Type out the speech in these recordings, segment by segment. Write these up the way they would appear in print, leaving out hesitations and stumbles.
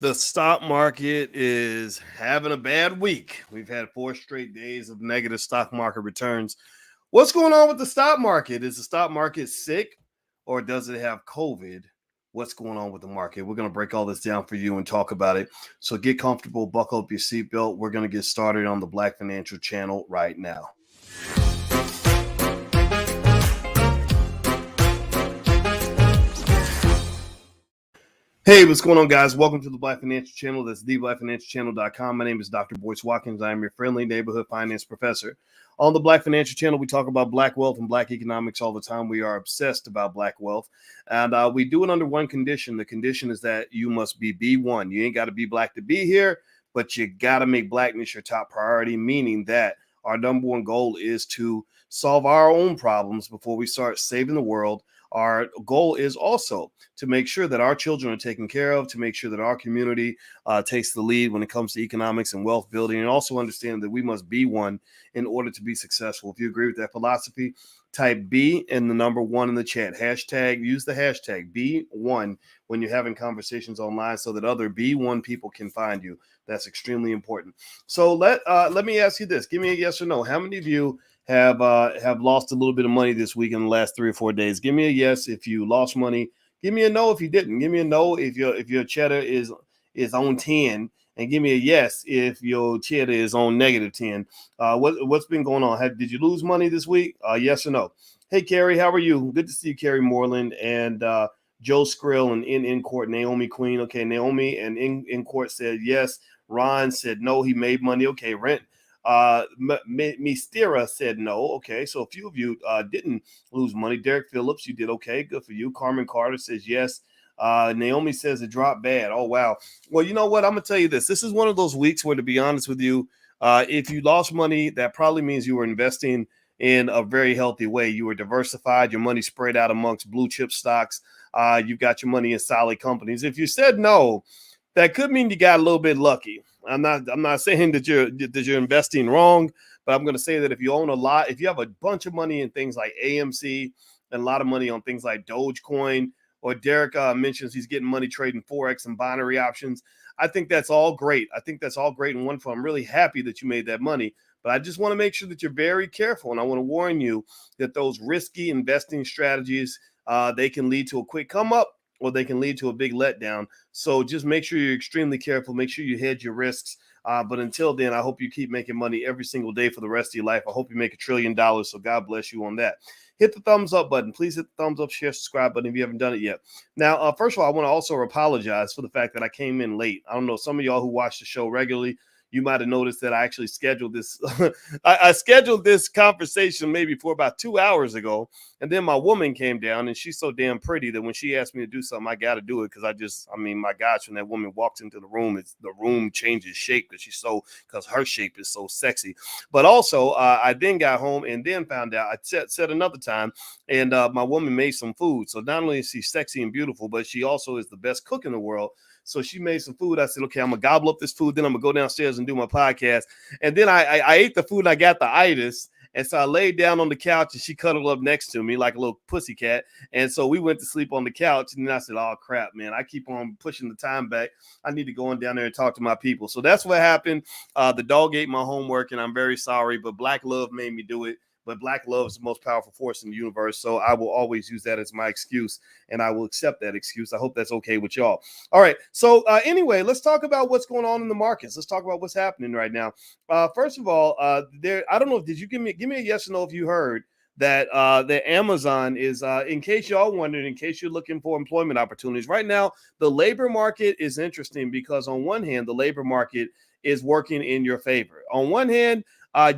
The stock market is having a bad week. We've had 4 straight days of negative stock market returns. What's going on with the stock market? Is the stock market sick or does it have COVID? What's going on with the market? We're going to break all this down for you and talk about it. So get comfortable, buckle up your seatbelt. We're going to get started on the Black Financial Channel right now. Hey, what's going on, guys? Welcome to the Black Financial Channel. That's theblackfinancialchannel.com. My name is Dr. Boyce Watkins. I am your friendly neighborhood finance professor. On the Black Financial Channel, we talk about black wealth and black economics all the time. We are obsessed about black wealth, and we do it under one condition. The condition is that you must be B1. You ain't got to be black to be here, but you got to make blackness your top priority, meaning that our number one goal is to solve our own problems before we start saving the world. Our goal is also to make sure that our children are taken care of, to make sure that our community takes the lead when it comes to economics and wealth building, and also understand that we must be one in order to be successful. If you agree with that philosophy, type B and the number 1 in the chat. Use the hashtag B1 when you're having conversations online so that other B1 people can find you. That's extremely important. So let me ask you this. Give me a yes or no. How many of you have lost a little bit of money this week in the last 3 or 4 days? Give me a yes if you lost money. Give me a no if you didn't. Give me a no if your cheddar is on 10, and give me a yes if your cheddar is on negative 10. What's been going on? Did you lose money this week? Yes or no? Hey, Carrie, how are you? Good to see you, Carrie Moreland and Joe Skrill and in court, Naomi Queen. Okay, Naomi and in court said yes. Ron said no, he made money. Okay, Rent. Mistera said no. Okay, so a few of you didn't lose money. Derek Phillips, you did okay. Good for you. Carmen Carter says yes. Naomi says it dropped bad. Oh, wow. Well, you know what? I'm going to tell you this. This is one of those weeks where, to be honest with you, if you lost money, that probably means you were investing in a very healthy way. You were diversified, your money spread out amongst blue chip stocks. You've got your money in solid companies. If you said no, that could mean you got a little bit lucky. I'm not saying that you're investing wrong, but I'm going to say that if you own a lot, if you have a bunch of money in things like AMC and a lot of money on things like Dogecoin, or Derek mentions he's getting money trading Forex and binary options, I think that's all great. I think that's all great and wonderful. I'm really happy that you made that money, but I just want to make sure that you're very careful. And I want to warn you that those risky investing strategies, they can lead to a quick come up, or they can lead to a big letdown. So just make sure you're extremely careful. Make sure you hedge your risks. But until then, I hope you keep making money every single day for the rest of your life. I hope you make $1 trillion. So God bless you on that. Hit the thumbs up button. Please hit the thumbs up, share, subscribe button if you haven't done it yet. Now, first of all, I want to also apologize for the fact that I came in late. I don't know, some of y'all who watch the show regularly, you might have noticed that I actually scheduled this. I scheduled this conversation maybe for about 2 hours ago. And then my woman came down, and she's so damn pretty that when she asked me to do something, I got to do it. Because my gosh, when that woman walks into the room, the room changes shape because her shape is so sexy. But also, I then got home and then found out, I said another time, and my woman made some food. So not only is she sexy and beautiful, but she also is the best cook in the world. So she made some food. I said, okay, I'm going to gobble up this food. Then I'm going to go downstairs and do my podcast. And then I ate the food and I got the itis. And so I laid down on the couch and she cuddled up next to me like a little pussycat. And so we went to sleep on the couch. And then I said, oh, crap, man, I keep on pushing the time back. I need to go on down there and talk to my people. So that's what happened. The dog ate my homework, and I'm very sorry. But Black love made me do it. But Black love is the most powerful force in the universe. So I will always use that as my excuse, and I will accept that excuse. I hope that's okay with y'all. All right. So anyway, let's talk about what's going on in the markets. Let's talk about what's happening right now. First of all, I don't know. Did you give me a yes or no if you heard that that Amazon is, in case y'all wondered, in case you're looking for employment opportunities right now, the labor market is interesting because on one hand, the labor market is working in your favor. On one hand,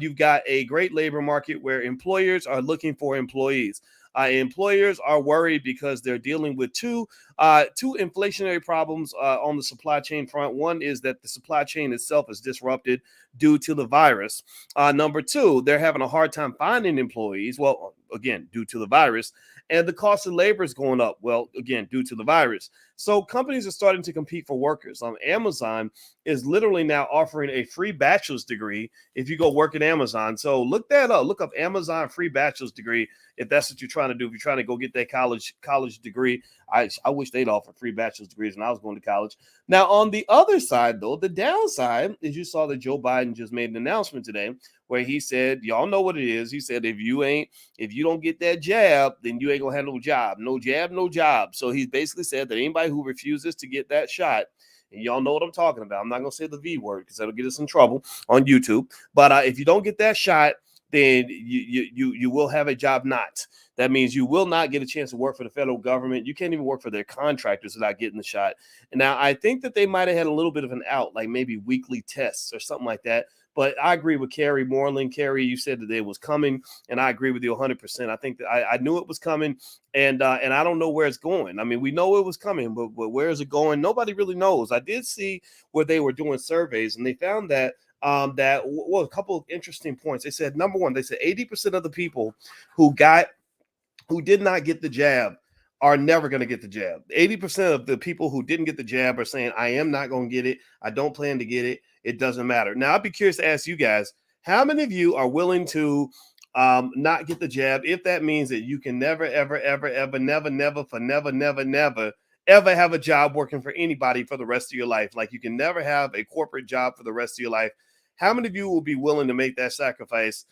you've got a great labor market where employers are looking for employees. Employers are worried because they're dealing with two inflationary problems on the supply chain front. One is that the supply chain itself is disrupted due to the virus. Number two, they're having a hard time finding employees. Well, again, due to the virus. And the cost of labor is going up. Well, again, due to the virus. So companies are starting to compete for workers. Amazon is literally now offering a free bachelor's degree if you go work at Amazon. So look that up. Look up Amazon free bachelor's degree if that's what you're trying to do. If you're trying to go get that college degree, I wish they'd offer free bachelor's degrees when I was going to college. Now, on the other side, though, the downside is you saw that Joe Biden just made an announcement today where he said, y'all know what it is. He said, if you don't get that jab, then you ain't gonna have no job. No jab, no job. So he basically said that anybody who refuses to get that shot, and y'all know what I'm talking about. I'm not gonna say the V word because that'll get us in trouble on YouTube. But if you don't get that shot, then you will have a job not. That means you will not get a chance to work for the federal government. You can't even work for their contractors without getting the shot. And now I think that they might have had a little bit of an out, like maybe weekly tests or something like that. But I agree with Carrie Moreland. Carrie, you said that it was coming, and I agree with you 100%. I think that I knew it was coming, and I don't know where it's going. I mean, we know it was coming, but where is it going? Nobody really knows. I did see where they were doing surveys, and they found that a couple of interesting points. They said, number one, they said 80% of the people who did not get the jab are never going to get the jab. 80% of the people who didn't get the jab are saying, I am not going to get it. I don't plan to get it. It doesn't matter. Now, I'd be curious to ask you guys, how many of you are willing to not get the jab if that means that you can never, ever, ever, ever, never, never, for never, never, never, ever have a job working for anybody for the rest of your life? Like you can never have a corporate job for the rest of your life. How many of you will be willing to make that sacrifice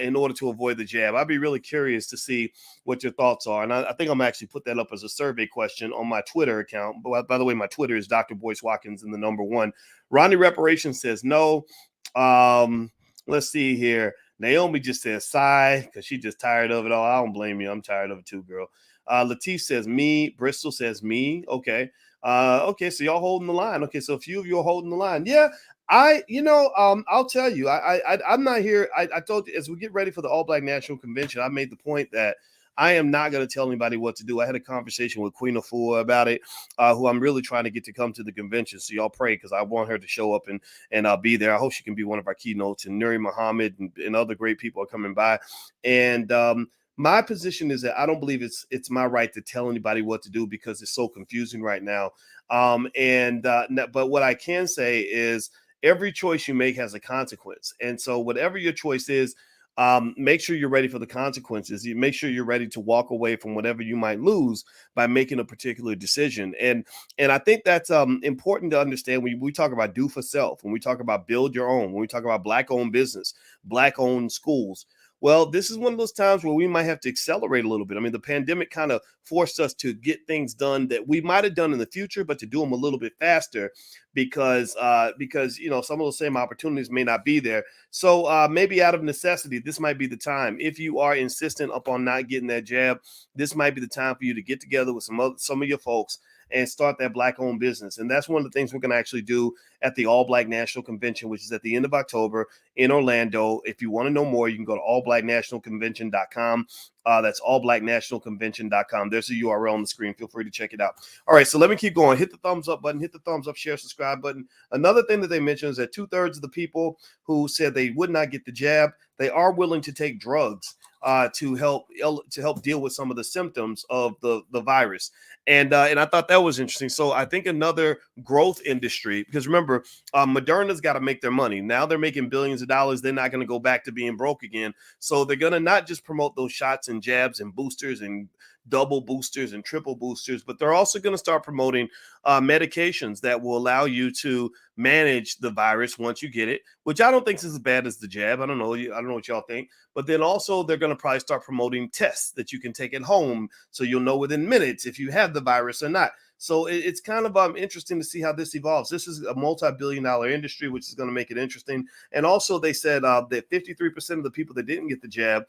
in order to avoid the jab? I'd be really curious to see what your thoughts are. And I think I'm actually put that up as a survey question on my Twitter account. But by the way, my Twitter is Dr. Boyce Watkins and the number one. Ronnie Reparation says no. Let's see here. Naomi just says sigh because she's just tired of it all. I don't blame you. I'm tired of it too, girl. Latif says me. Bristol says me. Okay. Okay, so y'all holding the line. Okay, so a few of you are holding the line. Yeah, I'll tell you, I'm not here. I told you as we get ready for the All Black National Convention, I made the point that I am not going to tell anybody what to do. I had a conversation with Queen Afua about it, who I'm really trying to get to come to the convention. So y'all pray because I want her to show up and be there. I hope she can be one of our keynotes. And Nuri Muhammad and other great people are coming by. And my position is that I don't believe it's my right to tell anybody what to do because it's so confusing right now. But what I can say is every choice you make has a consequence. And so whatever your choice is, make sure you're ready for the consequences. You make sure you're ready to walk away from whatever you might lose by making a particular decision. And I think that's important to understand when we talk about do for self, when we talk about build your own, when we talk about Black-owned business, Black-owned schools. Well, this is one of those times where we might have to accelerate a little bit. I mean, the pandemic kind of forced us to get things done that we might have done in the future, but to do them a little bit faster because some of those same opportunities may not be there. So maybe out of necessity, this might be the time. If you are insistent upon not getting that jab, this might be the time for you to get together with some of your folks and start that Black-owned business. And that's one of the things we're going to actually do at the All Black National Convention, which is at the end of October in Orlando. If you want to know more, you can go to allblacknationalconvention.com. That's allblacknationalconvention.com. There's a URL on the screen. Feel free to check it out. All right, so let me keep going. Hit the thumbs up button, hit the thumbs up, share, subscribe button. Another thing that they mentioned is that 2/3 of the people who said they would not get the jab, they are willing to take drugs to help deal with some of the symptoms of the virus. And I thought that was interesting. So I think another growth industry, because remember, Moderna's got to make their money. Now they're making billions of dollars. They're not going to go back to being broke again. So they're going to not just promote those shots and jabs and boosters and double boosters and triple boosters, but they're also going to start promoting medications that will allow you to manage the virus once you get it, which I don't think is as bad as the jab. I don't know what y'all think. But then also they're going to probably start promoting tests that you can take at home so you'll know within minutes if you have the virus or not. So it's kind of interesting to see how this evolves. This is a multi-billion-dollar industry, which is going to make it interesting. And also they said that 53% of the people that didn't get the jab,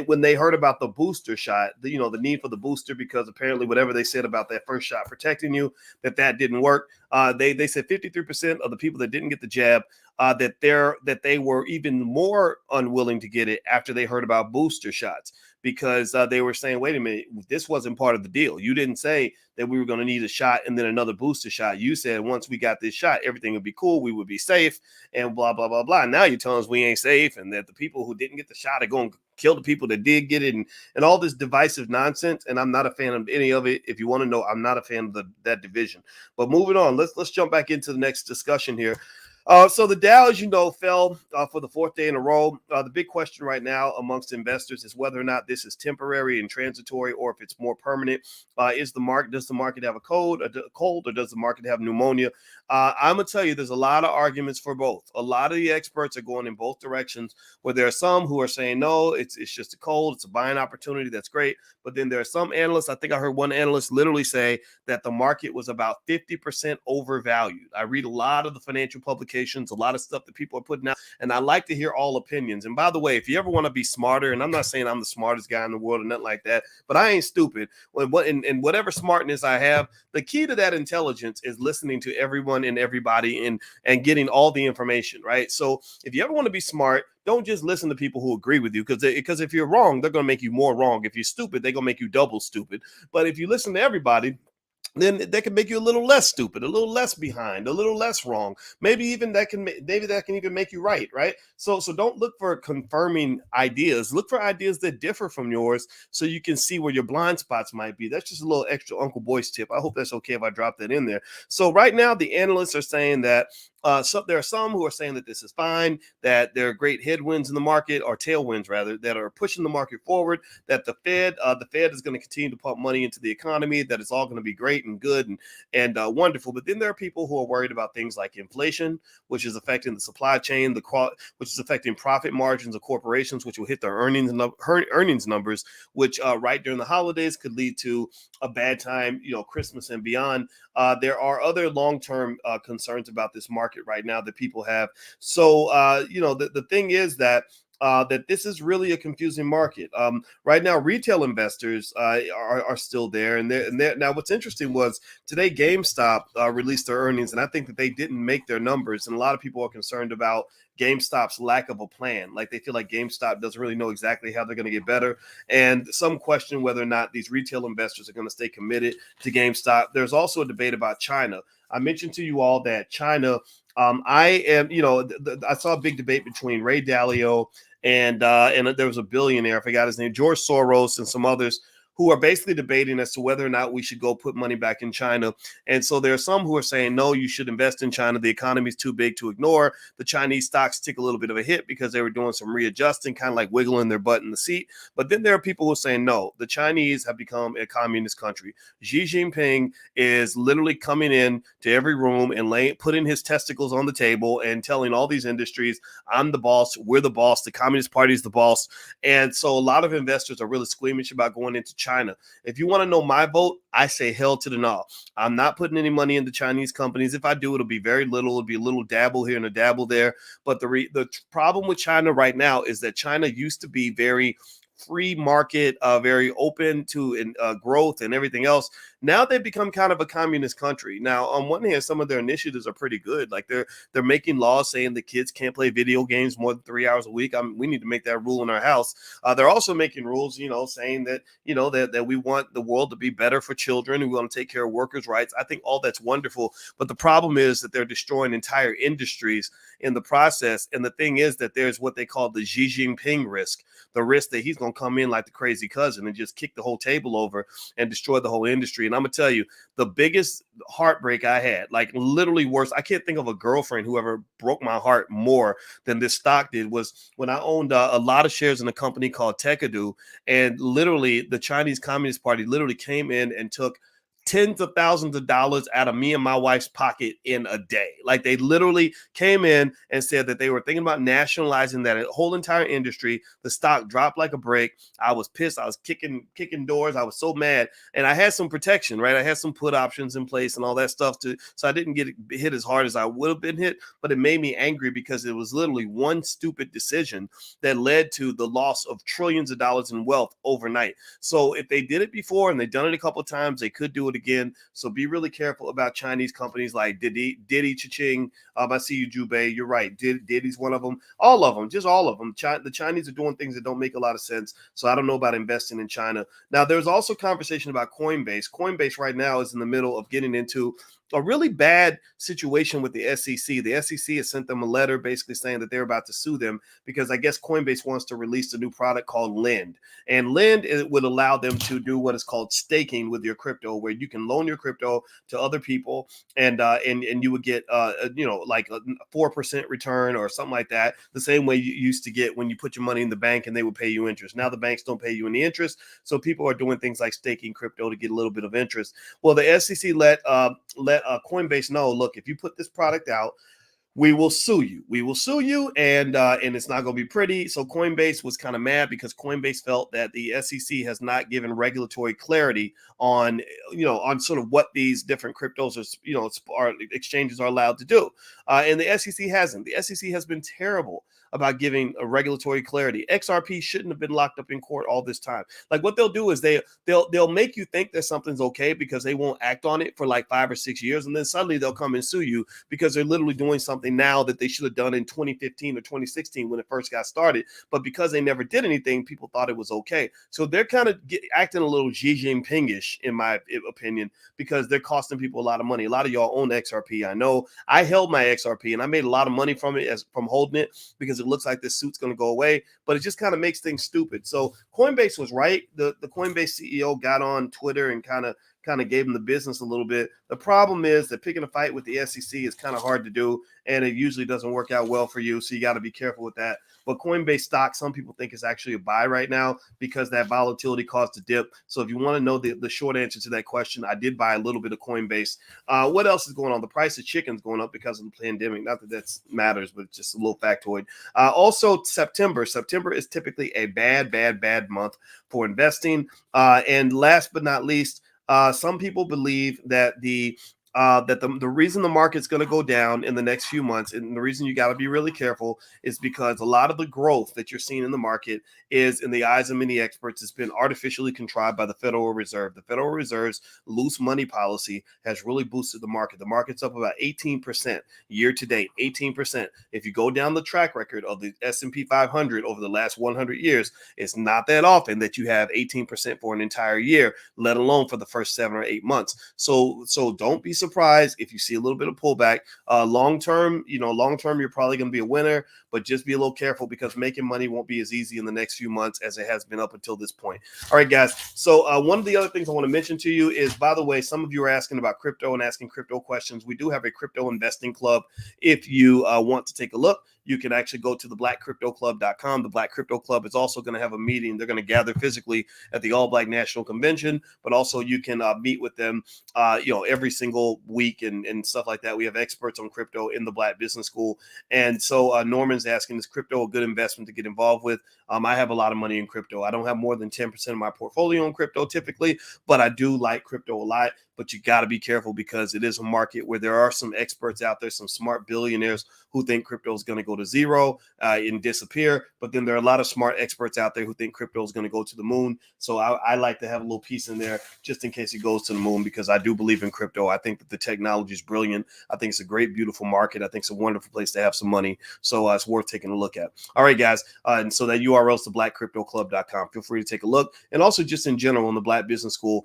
when they heard about the booster shot, the need for the booster, because apparently whatever they said about that first shot protecting you, that didn't work. They said 53% of the people that didn't get the jab, that they were even more unwilling to get it after they heard about booster shots. because they were saying, wait a minute, this wasn't part of the deal. You didn't say that we were going to need a shot and then another booster shot. You said once we got this shot, everything would be cool, we would be safe, and blah, blah, blah, blah. Now you're telling us we ain't safe and that the people who didn't get the shot are going to kill the people that did get it, and all this divisive nonsense. And I'm not a fan of any of it. If you want to know, I'm not a fan of that division. But moving on, let's jump back into the next discussion here. So the Dow, as you know, fell for the fourth day in a row. The big question right now amongst investors is whether or not this is temporary and transitory, or if it's more permanent. Does the market have a cold, or does the market have pneumonia? I'm gonna tell you, there's a lot of arguments for both. A lot of the experts are going in both directions. Where there are some who are saying no, it's just a cold, it's a buying opportunity, that's great. But then there are some analysts. I think I heard one analyst literally say that the market was about 50% overvalued. I read a lot of the financial publications, a lot of stuff that people are putting out, and I like to hear all opinions. And by the way, if you ever want to be smarter, and I'm not saying I'm the smartest guy in the world or nothing like that, but I ain't stupid. And whatever smartness I have, the key to that intelligence is listening to everyone and everybody and getting all the information, right? So if you ever want to be smart, don't just listen to people who agree with you, because if you're wrong, they're going to make you more wrong. If you're stupid, they're going to make you double stupid. But if you listen to everybody, then they can make you a little less stupid, a little less behind, a little less wrong. Maybe that can even make you right. So don't look for confirming ideas. Look for ideas that differ from yours, so you can see where your blind spots might be. That's just a little extra Uncle Boy's tip. I hope that's okay if I drop that in there. So right now, the analysts are saying that so there are some who are saying that this is fine, that there are great headwinds in the market, or tailwinds rather, that are pushing the market forward, that the Fed is going to continue to pump money into the economy, that it's all going to be great and good and wonderful. But then there are people who are worried about things like inflation, which is affecting the supply chain, which is affecting profit margins of corporations, which will hit their earnings numbers, which right during the holidays could lead to a bad time, Christmas and beyond. There are other long-term concerns about this market right now that people have. So, the thing is that this is really a confusing market. Right now, retail investors are still there. And now what's interesting was today GameStop released their earnings, and I think that they didn't make their numbers. And a lot of people are concerned about GameStop's lack of a plan. Like, they feel like GameStop doesn't really know exactly how they're going to get better. And some question whether or not these retail investors are going to stay committed to GameStop. There's also a debate about China. I mentioned to you all that China, I saw a big debate between Ray Dalio and there was a billionaire, I forgot his name, George Soros, and some others, who are basically debating as to whether or not we should go put money back in China. And so there are some who are saying, no, you should invest in China. The economy is too big to ignore. The Chinese stocks took a little bit of a hit because they were doing some readjusting, kind of like wiggling their butt in the seat. But then there are people who are saying, no, the Chinese have become a communist country. Xi Jinping is literally coming in to every room and putting his testicles on the table and telling all these industries, I'm the boss, we're the boss, the Communist Party is the boss. And so a lot of investors are really squeamish about going into China. If you want to know my vote, I say hell to the no. I'm not putting any money into Chinese companies. If I do, it'll be very little. It'll be a little dabble here and a dabble there. But the problem with China right now is that China used to be very free market, very open to growth and everything else. Now they've become kind of a communist country. Now, on one hand, some of their initiatives are pretty good. Like they're making laws saying that kids can't play video games more than 3 hours a week. We need to make that rule in our house. They're also making rules, saying that, that we want the world to be better for children and we want to take care of workers' rights. I think all that's wonderful. But the problem is that they're destroying entire industries in the process. And the thing is that there's what they call the Xi Jinping risk, the risk that he's going to come in like the crazy cousin and just kick the whole table over and destroy the whole industry. And I'm going to tell you, the biggest heartbreak I had, like literally worse, I can't think of a girlfriend who ever broke my heart more than this stock did, was when I owned a lot of shares in a company called Tekadu. And literally the Chinese Communist Party literally came in and took tens of thousands of dollars out of me and my wife's pocket in a day. Like, they literally came in and said that they were thinking about nationalizing that whole entire industry. The stock dropped like a brick. I was pissed. I was kicking doors. I was so mad. And I had some protection, right? I had some put options in place and all that stuff so I didn't get hit as hard as I would have been hit, but it made me angry because it was literally one stupid decision that led to the loss of trillions of dollars in wealth overnight. So if they did it before and they've done it a couple of times, they could do it again. So be really careful about Chinese companies like Diddy Cha-Ching. I see you, Jubei. You're right. Diddy's one of them. All of them, just all of them. The Chinese are doing things that don't make a lot of sense. So I don't know about investing in China. Now, there's also conversation about Coinbase. Coinbase right now is in the middle of getting into a really bad situation with the SEC. The SEC has sent them a letter basically saying that they're about to sue them because I guess Coinbase wants to release a new product called Lend. And Lend, it would allow them to do what is called staking with your crypto, where you can loan your crypto to other people and you would get like a 4% return or something like that, the same way you used to get when you put your money in the bank and they would pay you interest. Now the banks don't pay you any interest, so people are doing things like staking crypto to get a little bit of interest. Well, the SEC let Coinbase know, look, if you put this product out, we will sue you. We will sue you, and it's not going to be pretty. So Coinbase was kind of mad because Coinbase felt that the SEC has not given regulatory clarity on sort of what these different cryptos are exchanges are allowed to do, and the SEC hasn't. The SEC has been terrible about giving a regulatory clarity. XRP shouldn't have been locked up in court all this time. Like what they'll do is they'll make you think that something's okay because they won't act on it for like 5 or 6 years, and then suddenly they'll come and sue you because they're literally doing something now that they should have done in 2015 or 2016 when it first got started. But because they never did anything, people thought it was okay. So they're kind of acting a little Xi Jinping-ish, in my opinion, because they're costing people a lot of money. A lot of y'all own XRP. I know I held my XRP and I made a lot of money from it from holding it because it looks like this suit's going to go away, but it just kind of makes things stupid. So Coinbase was right. The Coinbase CEO got on Twitter and kind of gave him the business a little bit. The problem is that picking a fight with the SEC is kind of hard to do, and it usually doesn't work out well for you. So you got to be careful with that. But Coinbase stock, some people think is actually a buy right now because that volatility caused a dip. So if you want to know the short answer to that question, I did buy a little bit of Coinbase. What else is going on? The price of chicken's going up because of the pandemic. Not that that matters, but it's just a little factoid. Also, September is typically a bad month for investing. And last but not least, some people believe that the reason the market's going to go down in the next few months, and the reason you got to be really careful, is because a lot of the growth that you're seeing in the market is, in the eyes of many experts, has been artificially contrived by the Federal Reserve. The Federal Reserve's loose money policy has really boosted the market. The market's up about 18% year to date, 18%. If you go down the track record of the S&P 500 over the last 100 years, it's not that often that you have 18% for an entire year, let alone for the first 7 or 8 months. So don't be surprised if you see a little bit of pullback. Long term, you're probably going to be a winner, but just be a little careful because making money won't be as easy in the next few months as it has been up until this point. All right, guys. So one of the other things I want to mention to you is, by the way, some of you are asking about crypto and asking crypto questions. We do have a crypto investing club. If you want to take a look, you can actually go to theblackcryptoclub.com. The Black Crypto Club is also going to have a meeting. They're going to gather physically at the All Black National Convention, but also you can meet with them, every single week and stuff like that. We have experts on crypto in the Black Business School. And so Norman's asking, is crypto a good investment to get involved with? I have a lot of money in crypto. I don't have more than 10% of my portfolio in crypto typically, but I do like crypto a lot. But you got to be careful because it is a market where there are some experts out there, some smart billionaires who think crypto is going to go to zero and disappear. But then there are a lot of smart experts out there who think crypto is going to go to the moon. So I like to have a little piece in there just in case it goes to the moon, because I do believe in crypto. I think that the technology is brilliant. I think it's a great, beautiful market. I think it's a wonderful place to have some money. So it's worth taking a look at. All right, guys. And so that URL is theblackcryptoclub.com. Feel free to take a look. And also just in general in the Black Business School,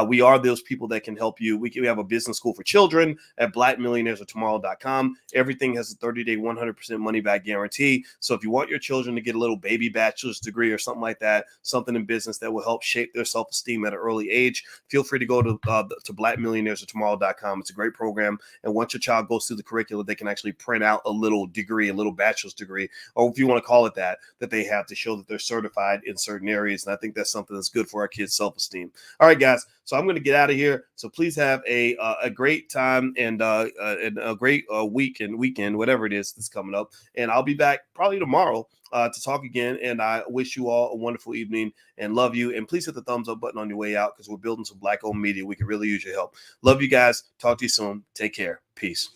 we are those people that can help you. We have a business school for children at blackmillionairesoftomorrow.com. Everything has a 30-day, 100% money back guarantee. So if you want your children to get a little baby bachelor's degree or something like that, something in business that will help shape their self-esteem at an early age, feel free to go to blackmillionairesoftomorrow.com. It's a great program. And once your child goes through the curriculum, they can actually print out a little degree, a little bachelor's degree, or if you want to call it that they have to show that they're certified in certain areas. And I think that's something that's good for our kids' self-esteem. All right, guys. So I'm going to get out of here. So please have a great time and a great week and weekend, whatever it is that's coming up. And I'll be back probably tomorrow to talk again. And I wish you all a wonderful evening and love you. And please hit the thumbs up button on your way out because we're building some Black-owned media. We could really use your help. Love you guys. Talk to you soon. Take care. Peace.